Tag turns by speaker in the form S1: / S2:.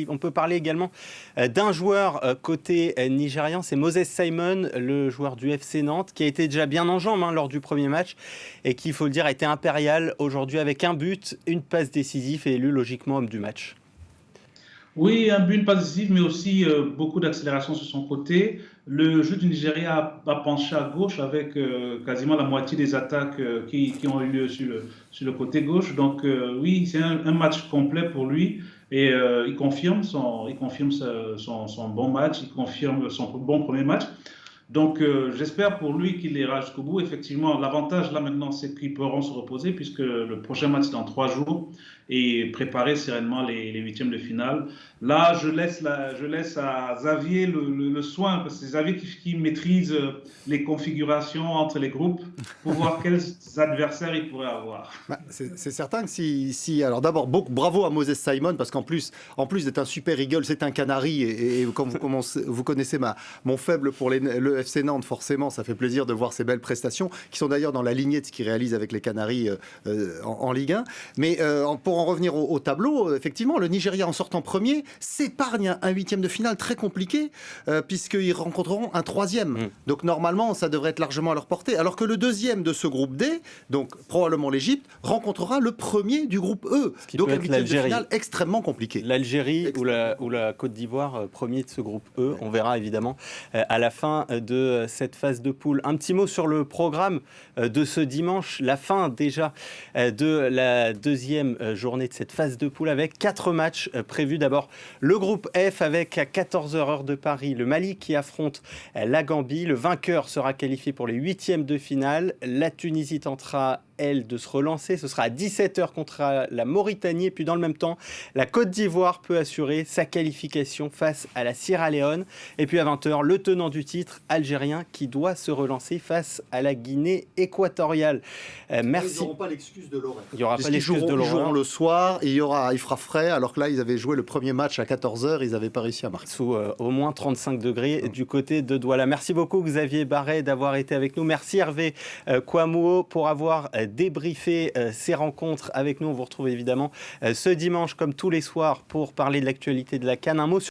S1: On peut parler également d'un joueur côté nigérian, c'est Moses Simon, le joueur du FC Nantes, qui a été déjà bien en jambes lors du premier match et qui, il faut le dire, a été impérial aujourd'hui avec un but, une passe décisive et élu logiquement homme du match.
S2: Oui, un but, une passe décisive, mais aussi beaucoup d'accélération sur son côté. Le jeu du Nigeria a penché à gauche avec quasiment la moitié des attaques qui ont eu lieu sur le côté gauche. Donc oui, c'est un match complet pour lui et il confirme son bon match, il confirme son bon premier match. Donc, j'espère pour lui qu'il ira jusqu'au bout. Effectivement, l'avantage là maintenant, c'est qu'ils pourront se reposer puisque le prochain match est dans 3 jours et préparer sereinement les huitièmes de finale. Là, je laisse à Xavier le soin, parce que c'est Xavier qui maîtrise les configurations entre les groupes pour voir quels adversaires il pourrait avoir.
S3: C'est certain que alors d'abord, bravo à Moses Simon, parce en plus d'être un super eagle, c'est un canari, et quand vous connaissez mon faible pour le FC Nantes, forcément, ça fait plaisir de voir ces belles prestations, qui sont d'ailleurs dans la lignée de ce qu'il réalise avec les Canaries en Ligue 1. Mais pour en revenir au tableau, effectivement, le Nigeria en sortant premier s'épargne un huitième de finale très compliqué, puisqu'ils rencontreront un troisième. Donc normalement, ça devrait être largement à leur portée. Alors que le deuxième de ce groupe D, donc probablement l'Égypte, rencontrera le premier du groupe E. Donc un huitième de finale extrêmement compliqué.
S1: L'Algérie ou la Côte d'Ivoire, premier de ce groupe E. On verra évidemment à la fin de cette phase de poule. Un petit mot sur le programme de ce dimanche, la fin déjà de la deuxième journée de cette phase de poule avec 4 matchs prévus. D'abord le groupe F avec à 14h heure de Paris le Mali qui affronte la Gambie. Le vainqueur sera qualifié pour les huitièmes de finale. La Tunisie tentera elle de se relancer, ce sera à 17h contre la Mauritanie, et puis dans le même temps la Côte d'Ivoire peut assurer sa qualification face à la Sierra Leone, et puis à 20h le tenant du titre algérien qui doit se relancer face à la Guinée équatoriale. Merci.
S3: Ils n'auront pas l'excuse de l'horaire.
S1: Il n'y aura pas l'excuse de l'horaire.
S3: Ils joueront le soir et il fera frais, alors que là ils avaient joué le premier match à 14h, ils n'avaient pas réussi à marquer.
S1: Sous au moins 35 degrés du côté de Douala. Merci beaucoup Xavier Barret d'avoir été avec nous. Merci Hervé Kouamouo pour avoir débriefer ces rencontres avec nous. On vous retrouve évidemment ce dimanche comme tous les soirs pour parler de l'actualité de la CAN. Un mot sur